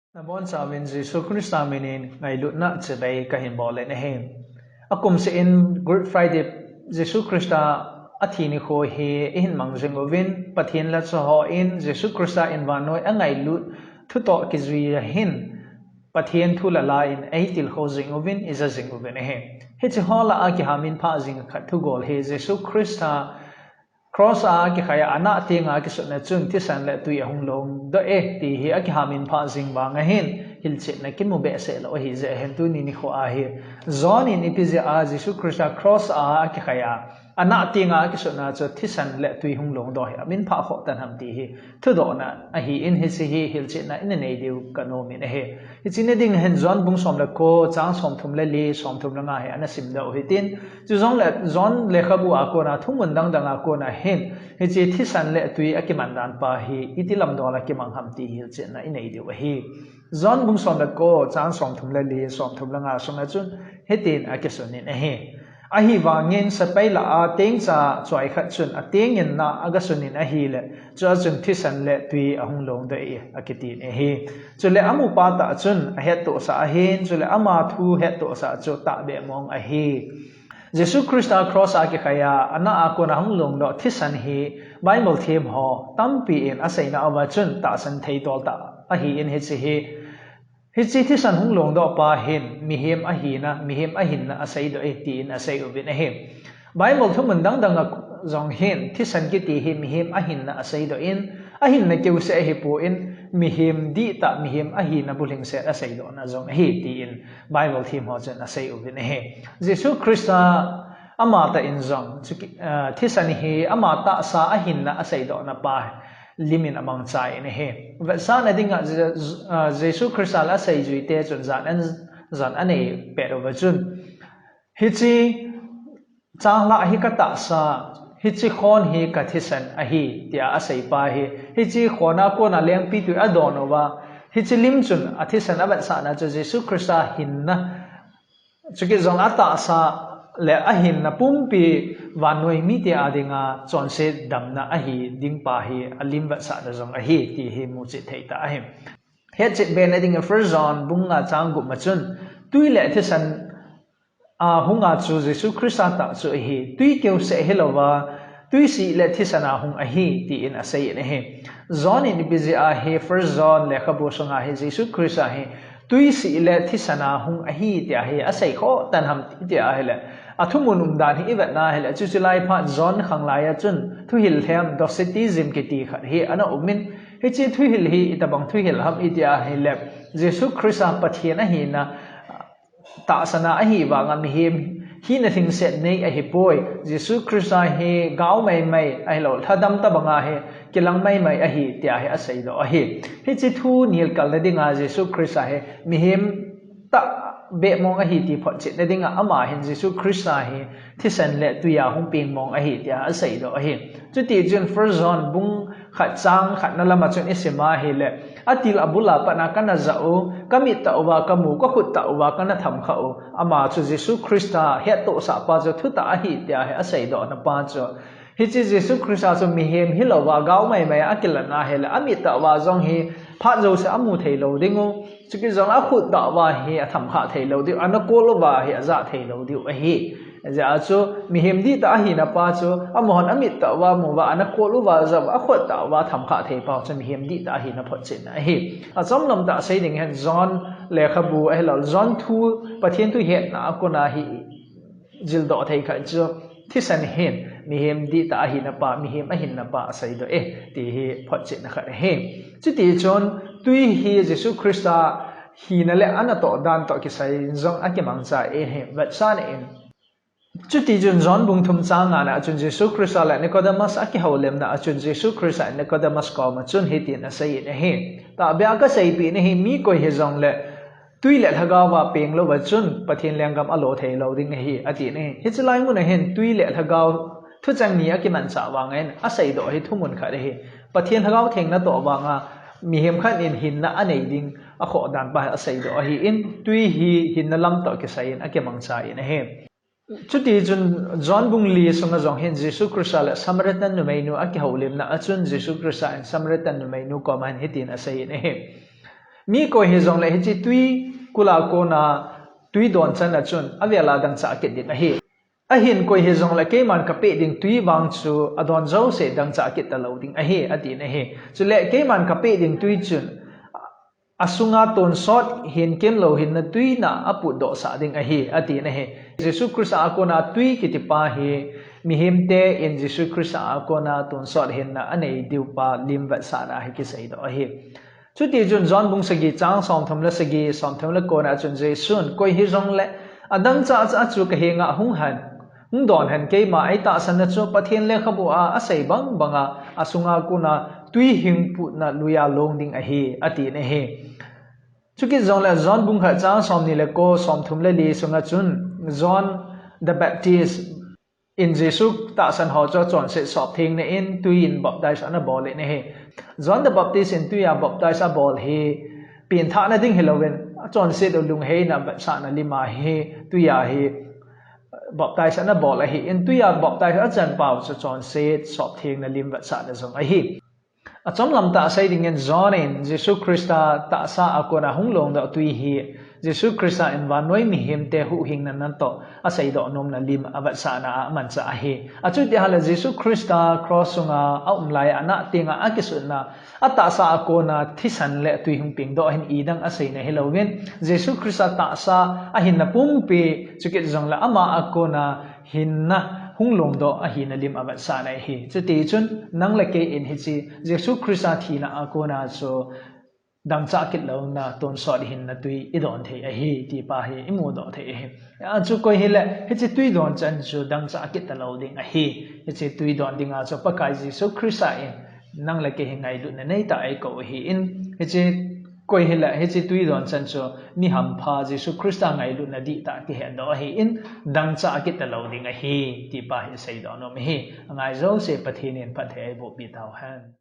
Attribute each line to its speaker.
Speaker 1: Nabon sa amin Jesus Christ aminin ngay lut na chebay kahin bole na hen. Akum se in Good Friday Jesus Christ athini kho he in mangjeng ovin pathin la cho ho in Jesus Christ in vanoi angai lut thuto kizwi hin pathian thula la in aitil kho jing ovin is a jing ovin he. He chi hola a ki hamin pha jing khat thu gol he Jesus Christ cross a ki khaya ana tinga ki sutna chung ti san le tui hung long do e ti hi a ki hamin pha jing ba nga hin hil che na kin mu be se lo hi je hen tu ni kho a hi zon in ipize a Jesus Christ cross a ki khaya ana tinga ki sutna cho ti san le tui hung long do hi amin pha kho tan ham ti hi thu do na a hi in hi si hi hil che na in nei diu ka no mi ne he hi chin ding hen zon bung som le ko chang som thum le li som thum la nga he ana sim da hi tin chu zon le khabu a ko na thum mun dang dang a ko na hen he che thi san le tui a ki man dan pa hi itilam do la ki mang ham ti hil che na in nei diu hi zon bung som le ko chang som thum le li som thum la nga som na chun he tin a ki sonin a he a hi wangin sa paila a teng cha choi khat chun a teng in na aga sunin a hi le cha chun thi san le tui a hung long de e a ki tin e hi chu le amu pa ta chun a het to sa a hin chu le ama thu het to sa chu ta be mong a hi Jesus Christ cross a ki khaya ana a ko na hung long do thi san hi Bible them ho tampi in asai na awa chun ta san thei tol ta a hi in he chi hi hi chi thi san hung long do pa hin mi hem a hi na mi hem a hin na asai do e ti in asai u bin a hem Bible thu mun dang dang a zong hin thi san ki ti hi mi hem a hin na asai do in a hin na keu se hi po in mi hem di ta mi hem a hi na buling se asai do na zong hi ti in Bible thim ho chen asai u bin a he Jesus Christ ama ta in zong thi san hi ama ta sa a hin na asai do na pa limin among chai ne he san I think Jesus Christ la sai jui te chun zan ane pe ro chun hi chi chang la hi ka ta sa hi chi khon hi ka thisan a hi tia asai pa hi chi khona ko na leng pi tu adon wa hi chi lim chun a thisan abat sa na Jesus Christ hin na chuki zong ata sa le a hin na pumpi vanoi mi te adinga chonse damna a hi dingpa hi alim wa sa da zong a hi ti hi mu chi theita a hi he chit ben ading a first John bunga chang gu machun tui le thisan a hunga chu Jesus Christ ta chu hi tui keu se helowa tui si le thisana hung a hi ti in a sei ne he John in bizi a he first John le khabu sanga he Jesus Christ a he tui si le thisana hung a hi ti a he a sei kho tan ham ti a hele athumun dan hi iwat na hele chu chulai pha John khang lai a chun thu hil them do citizen ke ti khat hi ana umin he chi thu hil hi itabang thu hil ham i ti a hele Jesus Christ a pathian a hi na ta sana a hi wa nga mi hem hi na thing set nei a hi poi Jesus Christ a hi gau mai mai a lo thadam ta banga he kilang mai mai a hi tia he a sei do a hi chi thu nil kal na dinga Jesus Christ a he mi hem ta be mong a hi ti phot chit na dinga ama hin Jesus Christ a hi thisan le tu ya hung ping mong a hi tia a sei do a hi chu ti jun first John bung khat chang khat na lama chun isima hi le atil abula pa na kana zao kami ta wa kamu ko khut ta wa kana tham khao ama chu Jesus Christ he to sa pa jo thu ta hi tia he a sei do na pa cho hi chi Jesus Christ so mi hem hi lo wa gau mai mai akilana he la ami ta wa zong hi pha jo se amu thei lo dingo chu ki zong a khut ta wa hi a tham kha thei lo di ana ko lo wa hi a za thei lo di a hi ja chu mi hem di ta hi na pa chu amon amit ta wa mu wa ana ko lu wa za wa khot ta wa tham kha thei pa chu mi hem di ta hi na phot chin a hi a chom lam ta sei ding hen John le khabu a lo John thu pathian tu het na ko na hi jil do thei kha chu thisan hen mi hem di ta hi na pa mi hem a hin na pa sai do e ti hi phot chin na kha he chu ti chon tui hi Jesus Christ hi na le ana to dan to ki sai zong a ki mang cha e he wat san in chu ti jun John bung thum chang ana chun Jesus Christ la Nicodemus a ki holem na chun Jesus Christ a Nicodemus ko ma chun hi tin a sei ne he ta bya ka sei pi ne hi mi ko he zong le tui le thaga wa peng lo wa chun pathin lenggam alo thei lo ding hi ati ne hi chlai mun hen tui le thaga thu chang ni a ki man cha wa ngen a sei do hi thumun kha re hi pathin thaga theng na to wa nga mi hem khan in hin na anei ding a kho dan ba a sei do hi in tui hi hin na lam to ki sai in a ki mang cha in he chuti chun John bung li songa jong hen Jesus Christ la Samaritan nu mai nu a ki holim na achun Jesus Christ in Samaritan nu mai nu ko man hitin a sei ne he mi ko hi zong le hi chi tui kula ko na tui don chan na chun avela dang cha ke ding a hi a hin ko hi zong le ke man ka pe ding tui wang chu adon zo se dang cha ke ta lo ding a hi ati na hi chu le ke man ka pe ding tui chun asunga ton sot hin kem lo hin na tui na apu do sa ding a hi ati na hi Jesus Christ a ko na tui ki ti pa hi mi him te in Jesus Christ a ko na ton sot hin na anei diu pa lim va sa na hi ki sei do a hi chu ti jun John bung sagi chang som tham la sagi som tham la ko na chun Jesus ko hi rong le adang cha cha chu ka he nga hung han hung don han ke ma ai ta san na chu pathian le khabu a sei bang banga asunga ko na tui hing pu na luya long ding a hi ati na hi chuki zong la John bung kha chang som ni le ko som thum le li sunga chun John the Baptist in Jesus ta san ho cho chon se sop thing ne in tui in baptize ana bol le ne he John the Baptist in tui ya baptize a bol he pin tha na ding helowen chon se do lung he na ba sa na lima he tui ya he baptize ana bol a he in tui ya baptize a chan pau cho chon se sop thing na lim ba sa na zong a he achom lam ta sai ding en John in Jesus Christa ta sa akona hunglong da tui hi Jesus Christa in van noi mi him te hu hing nan to a sai do nom na lim avat sa na man sa hi achu ti hala Jesus Christa crossunga a lai ana tinga akisun na ata sa akona thisan le tui hung ping do hin idang a sai na helowen Jesus Christa ta sa a hin na pumpi chukit jong la ama akona hin na hunglong do a hi na lim avat sa na hi chu ti chun nang la ke in hi chi Jesus Christa thi na akona so dang cha kit lo na ton sot hin na tui idon the a hi ti pa hi imu do the hi a chu ko hi le hi chi tui don chan chu dang cha kit ta lo ding a hi chi tui don ding a so pa kai Jesus Christa in nang la ke hi ngai du na nei ta ai ko hi in hi chi ko hi la hi chi tui don chan chu mi ham pha Jesus Christa ngai lu na di ta ki he do hi in dang cha kit ta lo ding a hi ti pa hi sei do no mi hi ngai zo se pathin in pathe ai bo pi tau han